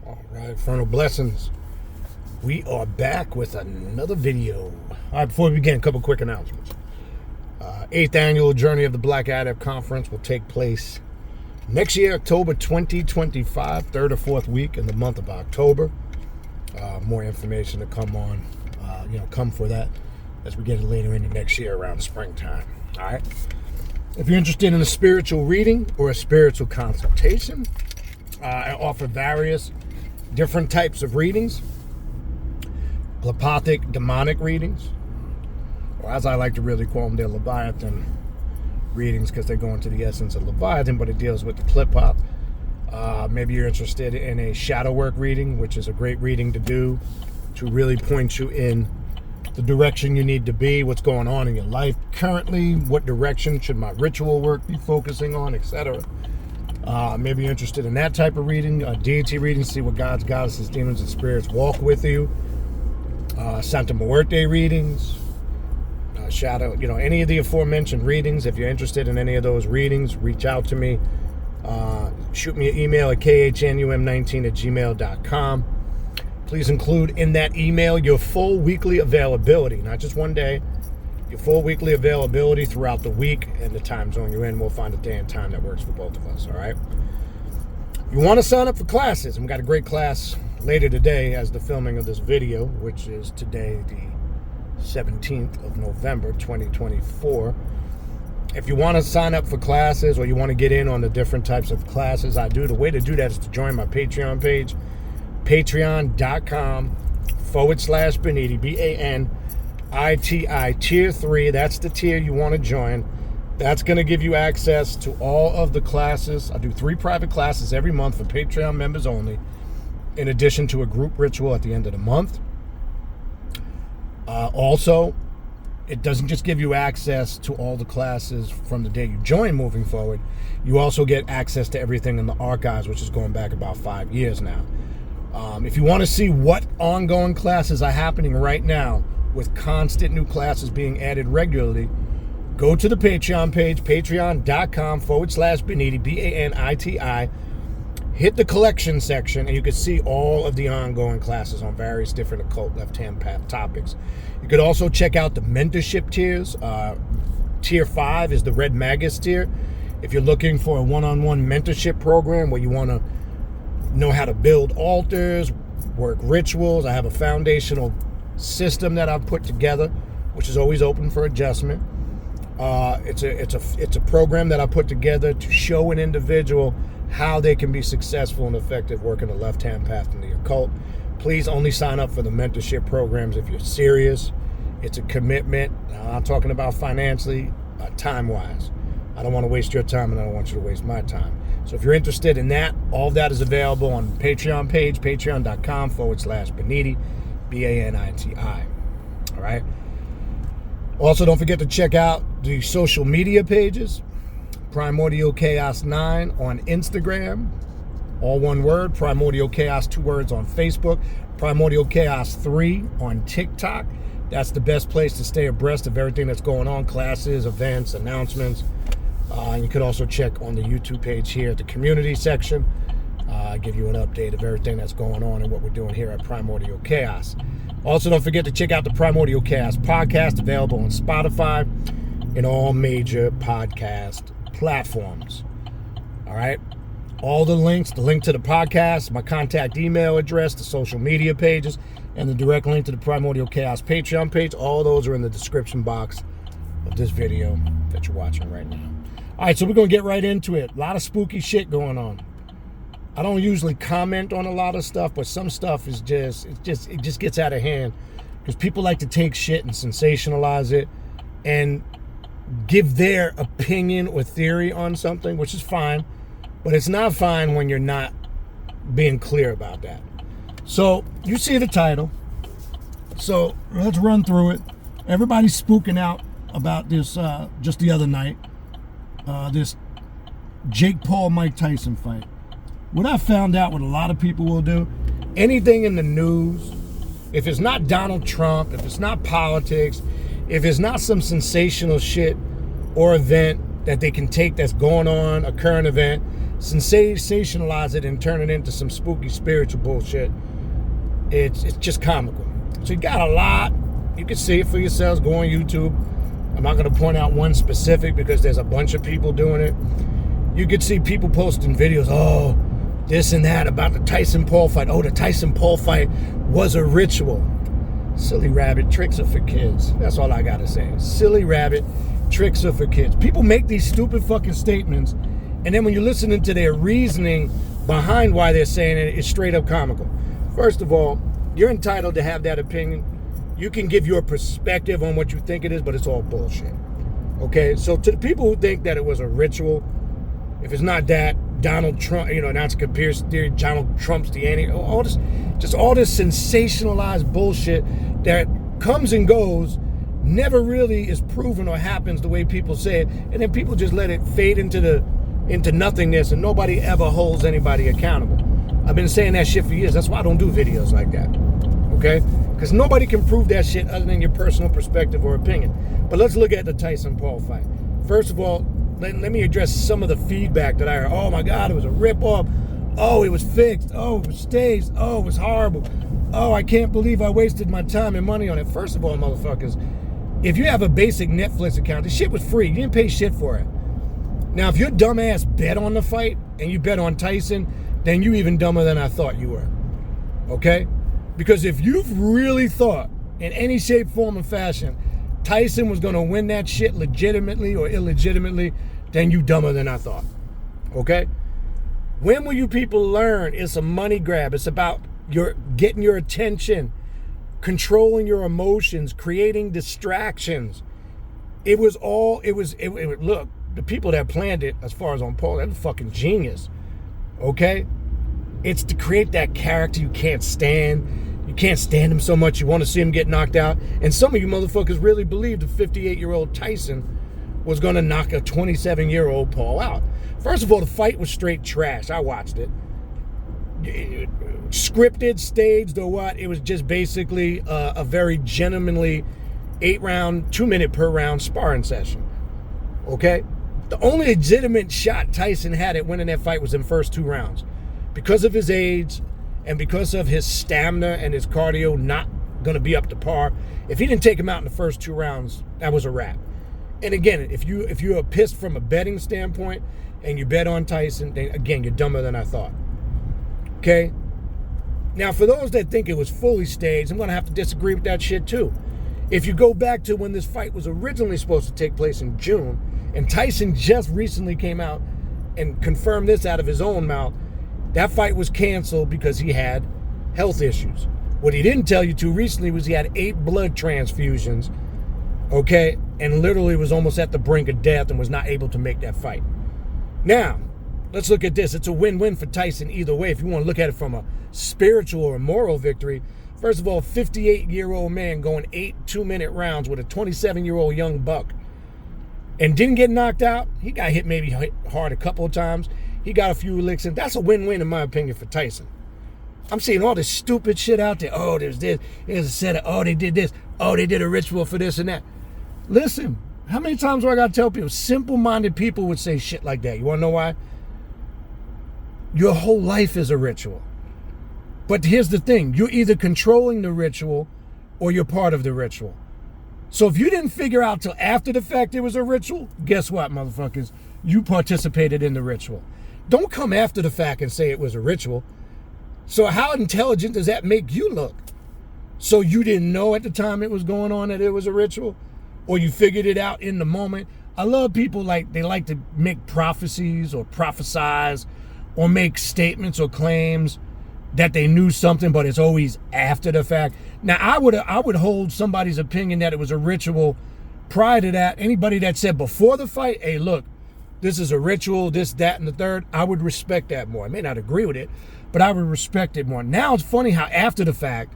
All right, Infernal Blessings. We are back with another video. All right, before we begin, a couple quick announcements. 8th annual Journey of the Black Adept Conference will take place next year, October 2025, 3rd or 4th week in the month of October. More information to come on, come for that as we get it later in the next year around springtime. All right. If you're interested in a spiritual reading or a spiritual consultation, I offer various different types of readings. Telepathic, demonic readings, or as I like to really call them, they're Leviathan readings because they go into the essence of Leviathan, but it deals with the clip-hop. Maybe you're interested in a shadow work reading, which is a great reading to do to really point you in the direction you need to be, what's going on in your life currently, what direction should my ritual work be focusing on, etc. Maybe you're interested in that type of reading, deity reading, see what gods, goddesses, demons, and spirits walk with you. Santa Muerte readings, shadow, any of the aforementioned readings. If you're interested in any of those readings, reach out to me. Shoot me an email at khnum19@gmail.com. Please include in that email your full weekly availability, not just one day, your full weekly availability throughout the week and the time zone you're in. We'll find a day and time that works for both of us, all right? You want to sign up for classes, and we got a great class later today as the filming of this video, which is today the 17th of November 2024. If you want to sign up for classes or you want to get in on the different types of classes I do, the way to do that is to join my Patreon page, patreon.com/Baniti, BANITI, tier 3. That's the tier you want to join. That's going to give you access to all of the classes. I do 3 private classes every month for Patreon members only, in addition to a group ritual at the end of the month. Also, it doesn't just give you access to all the classes from the day you join moving forward. You also get access to everything in the archives, which is going back about 5 years now. If you want to see what ongoing classes are happening right now with constant new classes being added regularly, go to the Patreon page, patreon.com/Baniti, BANITI. Hit the collection section, and you can see all of the ongoing classes on various different occult left-hand path topics. You could also check out the mentorship tiers. Tier 5 is the Red Magus tier. If you're looking for a one-on-one mentorship program where you want to know how to build altars, work rituals, I have a foundational system that I've put together, which is always open for adjustment. It's a program that I put together to show an individual how they can be successful and effective working the left-hand path in the occult. Please only sign up for the mentorship programs if you're serious. It's a commitment. I'm talking about financially, time-wise. I don't want to waste your time, and I don't want you to waste my time. So if you're interested in that, all of that is available on the Patreon page, patreon.com/Baniti, BANITI. All right? Also, don't forget to check out the social media pages. Primordial Chaos 9 on Instagram, all one word. Primordial Chaos, 2 words on Facebook. Primordial Chaos 3 on TikTok. That's the best place to stay abreast of everything that's going on, classes, events, announcements. And you could also check on the YouTube page here at the community section. Give you an update of everything that's going on and what we're doing here at Primordial Chaos. Also, don't forget to check out the Primordial Chaos podcast, available on Spotify and all major podcast platforms. All right. All the links, the link to the podcast, my contact email address, the social media pages, and the direct link to the Primordial Chaos Patreon page, all those are in the description box of this video that you're watching right now. All right, so we're going to get right into it. A lot of spooky shit going on. I don't usually comment on a lot of stuff, but some stuff is it just gets out of hand because people like to take shit and sensationalize it and give their opinion or theory on something, which is fine, but it's not fine when you're not being clear about that. So you see the title. So let's run through it. Everybody's spooking out about this just the other night, this Jake Paul Mike Tyson fight. What I found out, what a lot of people will do, anything in the news, if it's not Donald Trump, if it's not politics, if it's not some sensational shit or event that they can take that's going on, a current event, sensationalize it and turn it into some spooky spiritual bullshit, it's just comical. So you got a lot. You can see it for yourselves. Go on YouTube. I'm not going to point out one specific because there's a bunch of people doing it. You could see people posting videos, oh, this and that about the Tyson-Paul fight. Oh, the Tyson-Paul fight was a ritual. Silly rabbit, tricks are for kids. That's all I got to say. Silly rabbit, tricks are for kids. People make these stupid fucking statements, and then when you're listening to their reasoning behind why they're saying it, it's straight up comical. First of all, you're entitled to have that opinion. You can give your perspective on what you think it is, but it's all bullshit. Okay? So to the people who think that it was a ritual, if it's not that, Donald Trump, announced a conspiracy theory, Donald Trump's the all this sensationalized bullshit that comes and goes, never really is proven or happens the way people say it, and then people just let it fade into nothingness, and nobody ever holds anybody accountable. I've been saying that shit for years. That's why I don't do videos like that. Okay? Because nobody can prove that shit other than your personal perspective or opinion. But let's look at the Tyson-Paul fight. First of all, let me address some of the feedback that I heard. Oh my God, it was a ripoff. Oh, it was fixed. Oh, it was staged. Oh, it was horrible. Oh, I can't believe I wasted my time and money on it. First of all, motherfuckers, if you have a basic Netflix account, the shit was free. You didn't pay shit for it. Now, if your dumb ass bet on the fight and you bet on Tyson, then you even dumber than I thought you were. Okay? Because if you've really thought in any shape, form, or fashion Tyson was going to win that shit legitimately or illegitimately, then you dumber than I thought. Okay? When will you people learn it's a money grab? It's about getting your attention, controlling your emotions, creating distractions. Look, the people that planned it, as far as on Paul, they're fucking genius. Okay? It's to create that character you can't stand. You can't stand him so much, you want to see him get knocked out. And some of you motherfuckers really believed the 58-year-old Tyson was going to knock a 27-year-old Paul out. First of all, the fight was straight trash. I watched it. Scripted, staged, or what, it was just basically a very gentlemanly 8-round, 2-minute per round sparring session. Okay? The only legitimate shot Tyson had at winning that fight was in the first 2 rounds. Because of his age and because of his stamina and his cardio not going to be up to par, if he didn't take him out in the first 2 rounds, that was a wrap. And again, if you're pissed from a betting standpoint and you bet on Tyson, then again, you're dumber than I thought. Okay? Now, for those that think it was fully staged, I'm going to have to disagree with that shit too. If you go back to when this fight was originally supposed to take place in June, and Tyson just recently came out and confirmed this out of his own mouth, that fight was canceled because he had health issues. What he didn't tell you too recently was he had 8 blood transfusions, okay, and literally was almost at the brink of death and was not able to make that fight. Now, let's look at this. It's a win-win for Tyson either way. If you want to look at it from a spiritual or moral victory, first of all, a 58-year-old man going 8 2-minute rounds with a 27-year-old young buck and didn't get knocked out. He got hit maybe hard a couple of times. He got a few licks in. That's a win-win in my opinion for Tyson. I'm seeing all this stupid shit out there. Oh, there's this. There's a set of, oh, they did this. Oh, they did a ritual for this and that. Listen, how many times do I got to tell people? Simple-minded people would say shit like that. You want to know why? Your whole life is a ritual. But here's the thing. You're either controlling the ritual or you're part of the ritual. So if you didn't figure out till after the fact it was a ritual, guess what, motherfuckers? You participated in the ritual. Don't come after the fact and say it was a ritual. So how intelligent does that make you look? So you didn't know at the time it was going on that it was a ritual? Or you figured it out in the moment? I love people they like to make prophecies or prophesize or make statements or claims that they knew something, but it's always after the fact. Now, I would hold somebody's opinion that it was a ritual prior to that. Anybody that said before the fight, hey, look, this is a ritual, this, that, and the third, I would respect that more. I may not agree with it, but I would respect it more. Now it's funny how after the fact,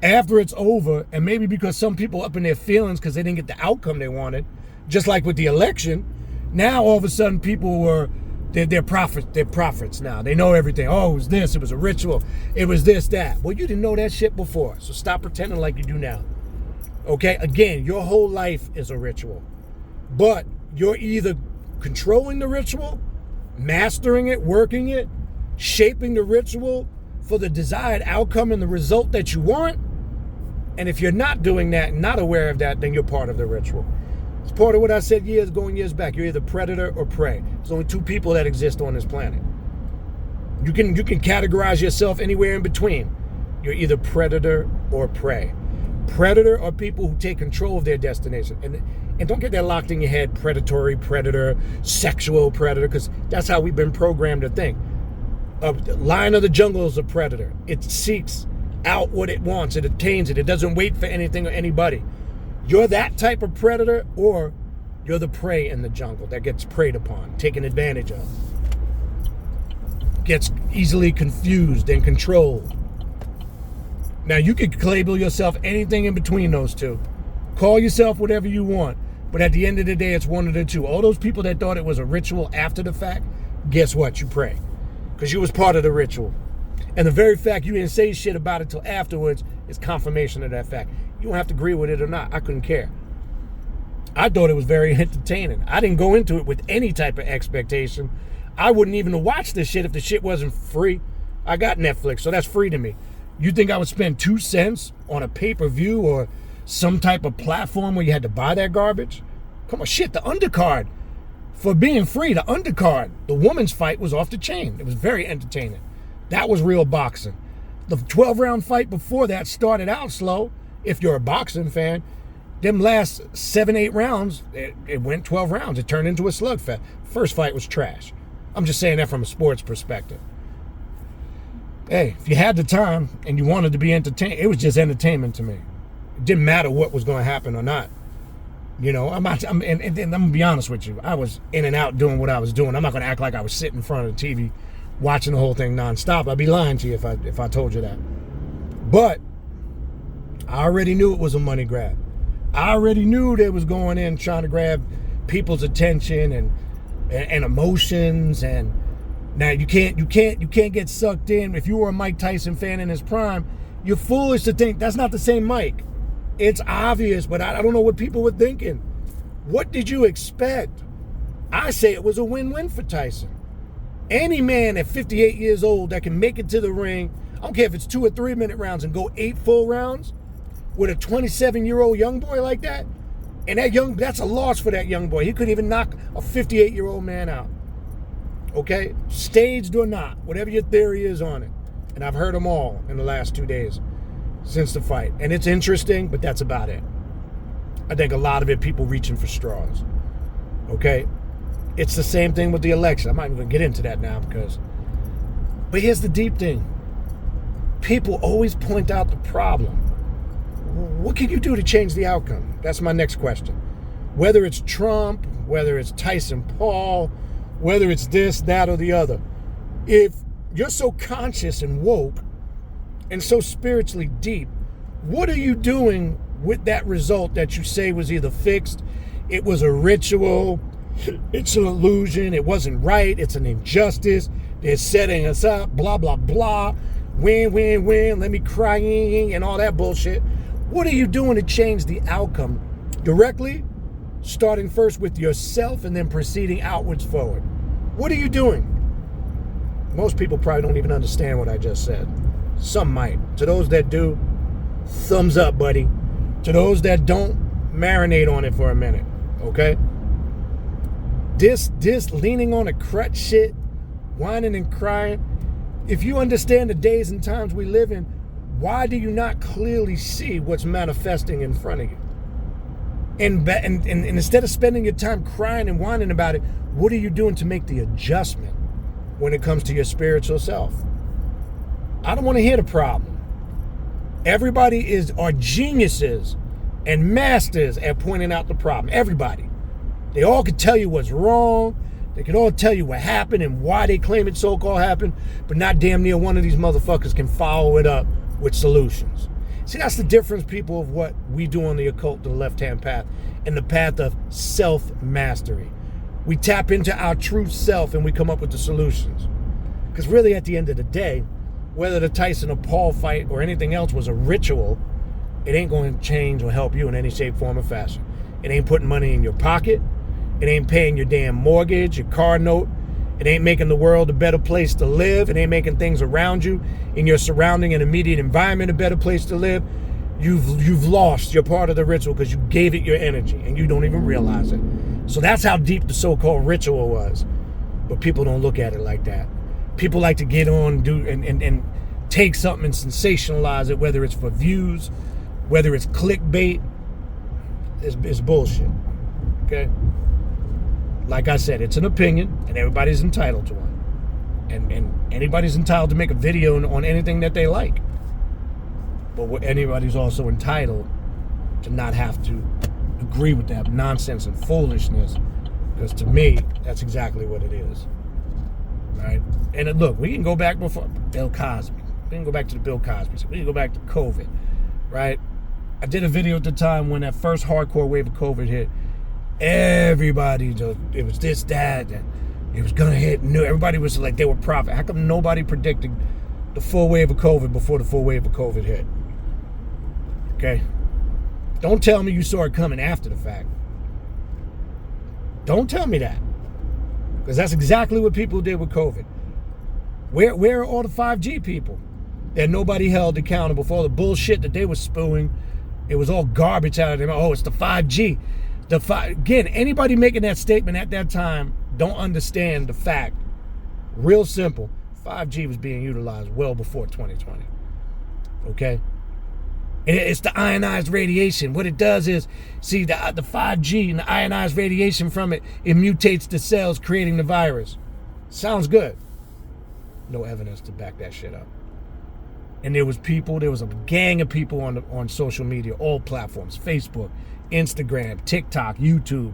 after it's over, and maybe because some people up in their feelings because they didn't get the outcome they wanted, just like with the election, now all of a sudden people they're prophets now. They know everything. Oh, it was this, it was a ritual, it was this, that. Well, you didn't know that shit before, so stop pretending like you do now. Okay? Again, your whole life is a ritual. But you're either controlling the ritual, mastering it, working it, shaping the ritual for the desired outcome and the result that you want. And if you're not doing that, not aware of that, then you're part of the ritual. It's part of what I said years back. You're either predator or prey. There's only two people that exist on this planet. You can categorize yourself anywhere in between. You're either predator or prey. Predator are people who take control of their destination. And don't get that locked in your head, predatory, predator, sexual predator, because that's how we've been programmed to think. A lion of the jungle is a predator. It seeks out what it wants. It attains it. It doesn't wait for anything or anybody. You're that type of predator, or you're the prey in the jungle that gets preyed upon, taken advantage of, gets easily confused and controlled. Now, you could label yourself anything in between those two. Call yourself whatever you want. But at the end of the day, it's one of the two. All those people that thought it was a ritual after the fact, guess what? You pray. Because you was part of the ritual. And the very fact you didn't say shit about it till afterwards is confirmation of that fact. You don't have to agree with it or not. I couldn't care. I thought it was very entertaining. I didn't go into it with any type of expectation. I wouldn't even watch this shit if the shit wasn't free. I got Netflix, so that's free to me. You think I would spend 2 cents on a pay-per-view or some type of platform where you had to buy that garbage? Come on, shit, the undercard. For being free, the undercard, the women's fight was off the chain. It was very entertaining. That was real boxing. The 12-round fight before that started out slow. If you're a boxing fan, them last 7-8 rounds, it went 12 rounds. It turned into a slugfest. First fight was trash. I'm just saying that from a sports perspective. Hey, if you had the time and you wanted to be entertained, it was just entertainment to me. It didn't matter what was going to happen or not. You know, I'm going to be honest with you. I was in and out doing what I was doing. I'm not going to act like I was sitting in front of the TV watching the whole thing nonstop. I'd be lying to you if I told you that. But I already knew it was a money grab. I already knew they was going in trying to grab people's attention and emotions. And now you can't get sucked in. If you were a Mike Tyson fan in his prime, you're foolish to think that's not the same Mike. It's obvious, but I don't know what people were thinking. What did you expect? I say it was a win-win for Tyson. Any man at 58 years old that can make it to the ring, I don't care if it's 2 or 3 minute rounds, and go 8 full rounds with a 27-year-old young boy like that, and that's a loss for that young boy. He couldn't even knock a 58-year-old man out. Okay? Staged or not, whatever your theory is on it. And I've heard them all in the last 2 days since the fight. And it's interesting, but that's about it. I think a lot of it, people reaching for straws. Okay? It's the same thing with the election. I'm not even going to get into that now but here's the deep thing. People always point out the problem. What can you do to change the outcome? That's my next question. Whether it's Trump, whether it's Tyson Paul, whether it's this, that, or the other. If you're so conscious and woke and so spiritually deep, what are you doing with that result that you say was either fixed, it was a ritual, it's an illusion, it wasn't right, it's an injustice, they're setting us up, blah, blah, blah, win, win, win, let me cry, and all that bullshit. What are you doing to change the outcome directly, starting first with yourself and then proceeding outwards forward? What are you doing? Most people probably don't even understand what I just said. Some might. To those that do, thumbs up, buddy. To those that don't, marinate on it for a minute, okay? This leaning on a crutch shit, whining and crying, if you understand the days and times we live in, why do you not clearly see what's manifesting in front of you? And instead of spending your time crying and whining about it, what are you doing to make the adjustment when it comes to your spiritual self? I don't want to hear the problem. Everybody are geniuses and masters at pointing out the problem. Everybody. They all could tell you what's wrong. They can all tell you what happened and why they claim it so-called happened, but not damn near one of these motherfuckers can follow it up with solutions. See, that's the difference, people, of what we do on the occult, the left-hand path, and the path of self-mastery. We tap into our true self and we come up with the solutions. Because really, at the end of the day, whether the Tyson or Paul fight or anything else was a ritual, it ain't going to change or help you in any shape, form, or fashion. It ain't putting money in your pocket. It ain't paying your damn mortgage, your car note. It ain't making the world a better place to live. It ain't making things around you in your surrounding and immediate environment a better place to live. You've lost your part of the ritual because you gave it your energy and you don't even realize it. So that's how deep the so-called ritual was. But people don't look at it like that. People like to get on and take something and sensationalize it, whether it's for views, whether it's clickbait. It's bullshit. Okay? Like I said, it's an opinion, and everybody's entitled to one. And anybody's entitled to make a video on anything that they like. But anybody's also entitled to not have to agree with that nonsense and foolishness, because to me, that's exactly what it is. Right? And look, we can go back before Bill Cosby. We can go back to the Bill Cosby. We can go back to COVID. Right? I did a video at the time when that first hardcore wave of COVID hit. Everybody, it was this, that, and it was gonna hit. Everybody was like, they were prophet. How come nobody predicted the full wave of COVID before the full wave of COVID hit? Okay? Don't tell me you saw it coming after the fact. Don't tell me that. Because that's exactly what people did with COVID. Where are all the 5G people that nobody held accountable for all the bullshit that they were spewing? It was all garbage out of them. Oh, it's the 5G. Again, anybody making that statement at that time don't understand the fact. Real simple. 5G was being utilized well before 2020. Okay? And it's the ionized radiation. What it does is, see, the 5G and the ionized radiation from it mutates the cells, creating the virus. Sounds good. No evidence to back that shit up. And there was a gang of people on social media, all platforms, Facebook, Instagram, TikTok, YouTube.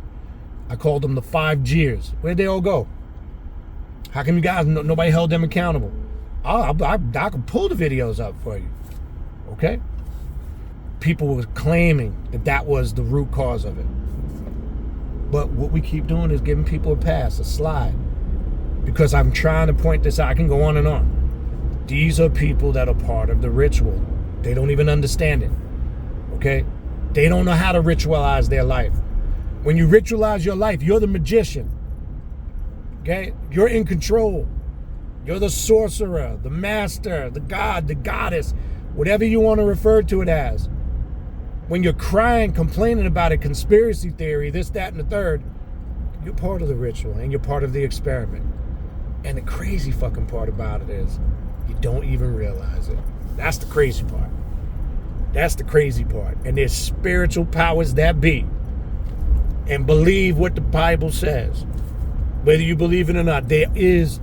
I called them the 5Gers. Where'd they all go? How come you guys, nobody held them accountable? I can pull the videos up for you. Okay? People were claiming that was the root cause of it. But what we keep doing is giving people a pass, a slide. Because I'm trying to point this out. I can go on and on. These are people that are part of the ritual. They don't even understand it. Okay? They don't know how to ritualize their life. When you ritualize your life, you're the magician. Okay? You're in control. You're the sorcerer, the master, the god, the goddess, whatever you want to refer to it as. When you're crying, complaining about a conspiracy theory, this, that, and the third, you're part of the ritual and you're part of the experiment. And the crazy fucking part about it is you don't even realize it. That's the crazy part. That's the crazy part. And there's spiritual powers that be. And believe what the Bible says. Whether you believe it or not, there is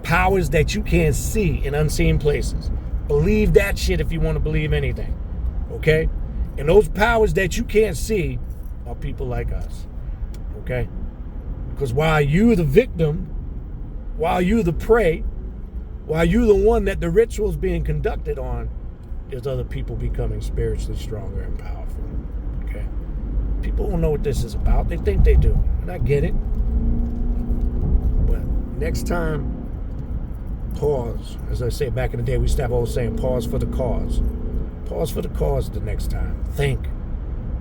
powers that you can't see in unseen places. Believe that shit if you want to believe anything. Okay? And those powers that you can't see are people like us. Okay? Because while you're the victim, while you're the prey, while you're the one that the ritual is being conducted on, there's other people becoming spiritually stronger and powerful. Okay? People don't know what this is about. They think they do. And I get it. But next time, pause. As I say back in the day, we used to have old saying, pause for the cause. Pause for the cause the next time. Think.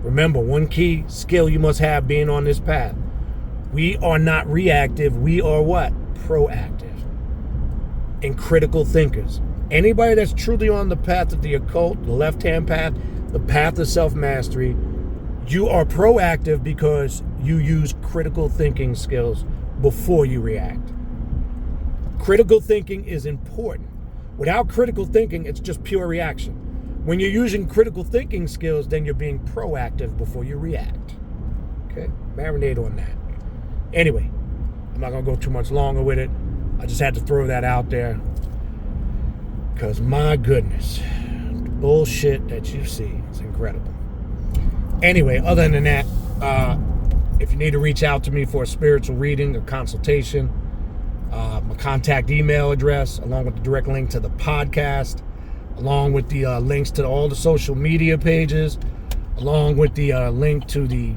Remember, one key skill you must have being on this path. We are not reactive. We are what? Proactive. And critical thinkers. Anybody that's truly on the path of the occult, the left-hand path, the path of self-mastery, you are proactive because you use critical thinking skills before you react. Critical thinking is important. Without critical thinking, it's just pure reaction. When you're using critical thinking skills, then you're being proactive before you react. Okay? Marinate on that. Anyway, I'm not going to go too much longer with it. I just had to throw that out there. Because my goodness, the bullshit that you see is incredible. Anyway, other than that, if you need to reach out to me for a spiritual reading, a consultation, my contact email address, along with the direct link to the podcast, along with the links to all the social media pages, along with the link to the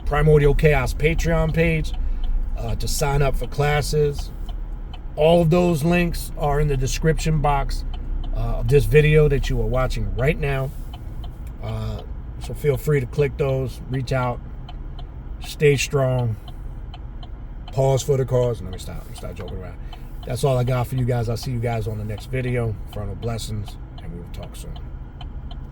Primordial Chaos Patreon page to sign up for classes. All of those links are in the description box of this video that you are watching right now. So feel free to click those, reach out, stay strong, Pause for the cause. Let me stop joking around. That's all I got for you guys. I'll see you guys on the next video. Frontal blessings, and we will talk soon.